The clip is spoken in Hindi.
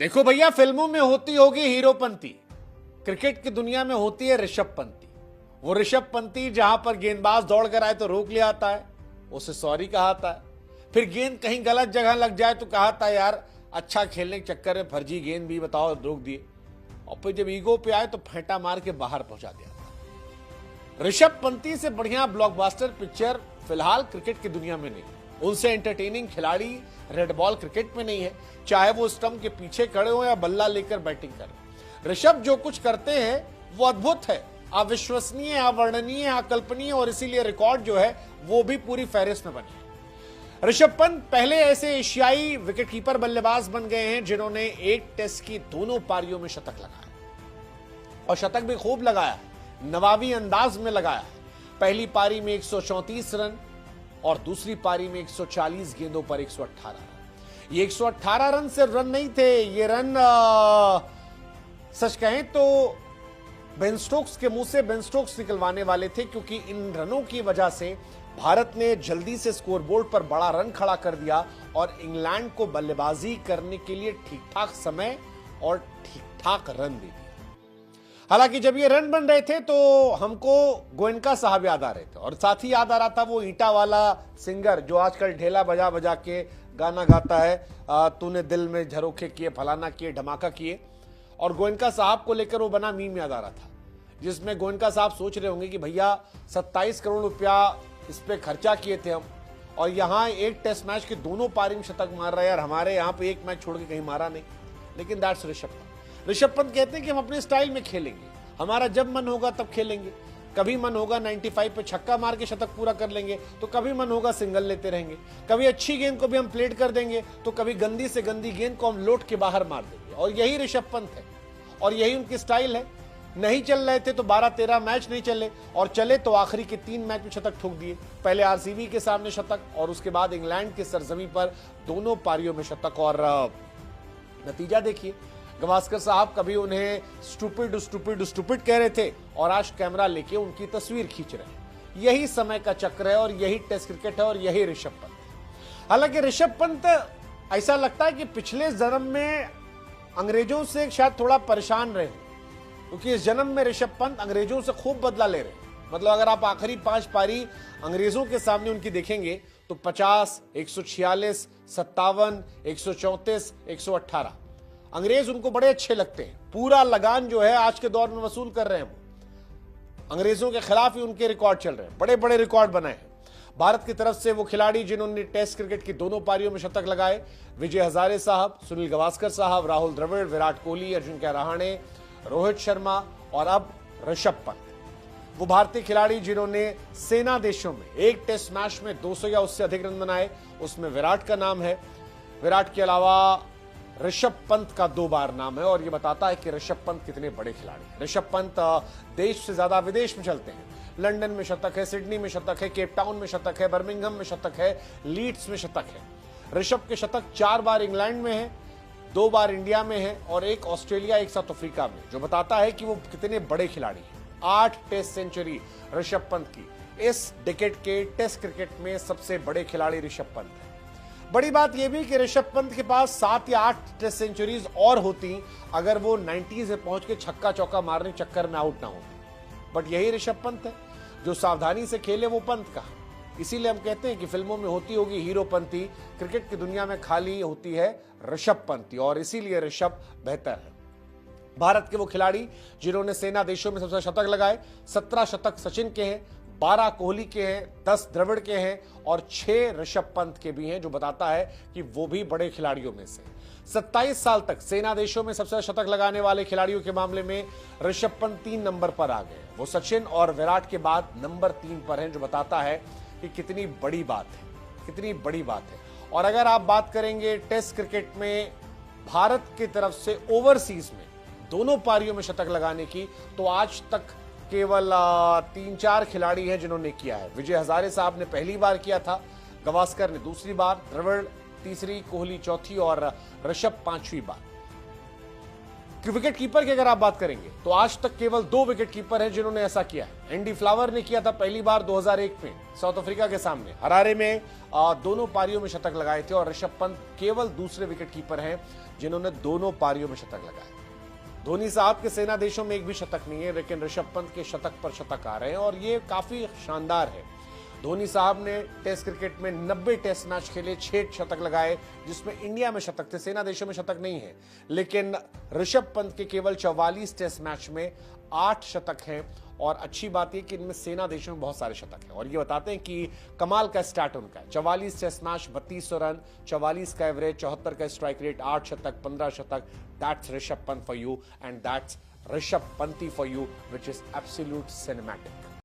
देखो भैया, फिल्मों में होती होगी हीरोपंती, क्रिकेट की दुनिया में होती है ऋषभ पंती। वो ऋषभ पंती जहां पर गेंदबाज दौड़ कर आए तो रोक लिया आता है, उसे सॉरी कहा आता है। फिर गेंद कहीं गलत जगह लग जाए तो कहा था यार अच्छा खेलने के चक्कर में फर्जी गेंद भी बताओ रोक दिए, और फिर जब ईगो पे आए तो फेंटा मार के बाहर पहुंचा दिया था। ऋषभ पंती से बढ़िया ब्लॉकबस्टर पिक्चर फिलहाल क्रिकेट की दुनिया में नहीं, उनसे एंटरटेनिंग खिलाड़ी रेड बॉल क्रिकेट में नहीं है, चाहे वो स्टंप के पीछे खड़े हो या बल्ला लेकर बैटिंग करें। ऋषभ जो कुछ करते हैं वो अद्भुत है, अविश्वसनीय, अवर्णनीय, अकल्पनीय, और इसीलिए रिकॉर्ड जो है वो भी पूरी फहरिस्त में बने। ऋषभ पंत पहले ऐसे एशियाई विकेटकीपर बल्लेबाज बन गए हैं जिन्होंने एक टेस्ट की दोनों पारियों में शतक लगाया, और शतक भी खूब लगाया, नवाबी अंदाज में लगाया। पहली पारी में 134 रन और दूसरी पारी में 140 गेंदों पर 118 रन। ये 118 रन सिर्फ रन नहीं थे, ये रन सच कहें तो बेन स्टोक्स के मुंह से बेन स्टोक्स निकलवाने वाले थे, क्योंकि इन रनों की वजह से भारत ने जल्दी से स्कोरबोर्ड पर बड़ा रन खड़ा कर दिया और इंग्लैंड को बल्लेबाजी करने के लिए ठीक ठाक समय और ठीक ठाक रन दे दिए। हालांकि जब ये रन बन रहे थे तो हमको गोयनका साहब याद आ रहे थे, और साथ ही याद आ रहा था वो ईंटा वाला सिंगर जो आजकल ढेला बजा बजा के गाना गाता है, तूने दिल में झरोखे किए, फलाना किए, धमाका किए। और गोयनका साहब को लेकर वो बना मीम याद आ रहा था, जिसमें गोयनका साहब सोच रहे होंगे कि भैया 27 करोड़ रुपया इस पे खर्चा किए थे हम, और यहाँ एक टेस्ट मैच के दोनों पारी में शतक मार रहा है, और हमारे यहाँ पे एक मैच छोड़ के कहीं मारा नहीं। लेकिन दैट्स ऋषभ पंत। ऋषभ पंत कहते हैं कि हम अपने स्टाइल में खेलेंगे, हमारा जब मन होगा तब खेलेंगे। कभी मन होगा 95 पे छक्का मार के शतक पूरा कर लेंगे, तो कभी मन होगा सिंगल लेते रहेंगे। कभी अच्छी गेंद को भी हम प्लेट कर देंगे, तो कभी गंदी से गंदी गेंद को हम लोट के बाहर मार देंगे। और यही ऋषभ पंत है, और यही उनकी स्टाइल है। नहीं चल रहे थे तो 12-13 मैच नहीं चले, और चले तो आखिरी के 3 मैच में शतक ठोक दिए। पहले आरसीबी के सामने शतक, और उसके बाद इंग्लैंड के सरजमी पर दोनों पारियों में शतक। और नतीजा देखिए, गवास्कर साहब कभी उन्हें स्टूपिड स्टूपिड स्टूपिड कह रहे थे, और आज कैमरा लेके उनकी तस्वीर खींच रहे हैं। यही समय का चक्र है, और यही टेस्ट क्रिकेट है, और यही ऋषभ पंत। हालांकि ऋषभ पंत ऐसा लगता है कि पिछले जन्म में अंग्रेजों से शायद थोड़ा परेशान रहे, क्योंकि इस जन्म में ऋषभ पंत अंग्रेजों से खूब बदला ले रहे हैं। मतलब अगर आप आखिरी 5 पारी अंग्रेजों के सामने उनकी देखेंगे तो 50, 146, 57, 134, 118 अंग्रेज उनको बड़े अच्छे लगते हैं। पूरा लगान जो है आज के दौर में वसूल कर रहे हैं, अंग्रेजों के खिलाफ ही उनके रिकॉर्ड चल रहे हैं, बड़े बड़े रिकॉर्ड बनाए हैं। भारत की तरफ से वो खिलाड़ी जिन्होंने टेस्ट क्रिकेट की दोनों पारियों में शतक लगाए, विजय हजारे साहब, सुनील गावस्कर साहब, राहुल द्रविड़, विराट कोहली, अजिंक्य रहाणे, रोहित शर्मा, और अब ऋषभ पंत। वो भारतीय खिलाड़ी जिन्होंने सेना देशों में एक टेस्ट मैच में 200 या उससे अधिक रन बनाए, उसमें विराट का नाम है। विराट के अलावा ऋषभ पंत का 2 बार नाम है, और ये बताता है कि ऋषभ पंत कितने बड़े खिलाड़ी हैं। ऋषभ पंत देश से ज्यादा विदेश में चलते हैं। लंदन में शतक है, सिडनी में शतक है, केप टाउन में शतक है, बर्मिंघम में शतक है, लीड्स में शतक है। ऋषभ के शतक 4 बार इंग्लैंड में है, 2 बार इंडिया में है, और 1 ऑस्ट्रेलिया, 1 साउथ अफ्रीका में, जो बताता है कि वो कितने बड़े खिलाड़ी हैं। 8 टेस्ट सेंचुरी ऋषभ पंत की। इस डिकेड के टेस्ट क्रिकेट में सबसे बड़े खिलाड़ी ऋषभ पंत है। बड़ी बात यह भी कि ऋषभ पंत के पास 7 या 8 टेस्ट सेंचुरीज और होती अगर वो 90s में पहुंच के छक्का चौका मारने चक्कर में आउट ना होते। बट यही ऋषभ पंत है, जो सावधानी से खेले वो पंत का। इसीलिए हम कहते हैं कि फिल्मों में होती होगी हीरोपंती, क्रिकेट की दुनिया में खाली होती है ऋषभ पंती, और इसीलिए ऋषभ बेहतर है। भारत के वो खिलाड़ी जिन्होंने सेना देशों में सबसे शतक लगाए, 17 शतक सचिन के हैं, 12 कोहली के हैं, 10 द्रविड़ के हैं, और 6 ऋषभ पंत के भी हैं, जो बताता है कि वो भी बड़े खिलाड़ियों में से। 27 साल तक सेना देशों में सबसे शतक लगाने वाले खिलाड़ियों के मामले में ऋषभ पंत 3 नंबर पर आ गए। वो सचिन और विराट के बाद नंबर 3 पर हैं, जो बताता है कि कितनी बड़ी बात है, कितनी बड़ी बात है। और अगर आप बात करेंगे टेस्ट क्रिकेट में भारत की तरफ से ओवरसीज में दोनों पारियों में शतक लगाने की, तो आज तक केवल 3-4 खिलाड़ी हैं जिन्होंने किया है। विजय हजारे साहब ने पहली बार किया था, गावस्कर ने दूसरी बार, द्रविड़ तीसरी, कोहली चौथी, और ऋषभ 5वीं बार। विकेट कीपर की अगर आप बात करेंगे तो आज तक केवल 2 विकेट कीपर हैं जिन्होंने ऐसा किया है। एंडी फ्लावर ने किया था पहली बार 2001 में साउथ अफ्रीका के सामने हरारे में, दोनों पारियों में शतक लगाए थे। और ऋषभ पंत केवल दूसरे विकेट कीपर हैं जिन्होंने दोनों पारियों में शतक लगाए। धोनी साहब के सेना देशों में एक भी शतक नहीं है, लेकिन ऋषभ पंत के शतक पर शतक आ रहे हैं और ये काफी शानदार है। धोनी साहब ने टेस्ट क्रिकेट में 90 टेस्ट मैच खेले, 6 शतक लगाए, जिसमें इंडिया में शतक थे, सेना देशों में शतक नहीं है। लेकिन ऋषभ पंत के केवल 44 टेस्ट मैच में 8 शतक हैं। और अच्छी बात यह कि इनमें सेना देशों में बहुत सारे शतक हैं और ये बताते हैं कि कमाल का स्टार्ट उनका है। 44 टेस्ट मैच, 3200 रन, 44 का एवरेज, 74 का स्ट्राइक रेट, 8 शतक, 15 शतक। That's Rishabh Pant for you and that's Rishabh पंती for you, which is absolute cinematic.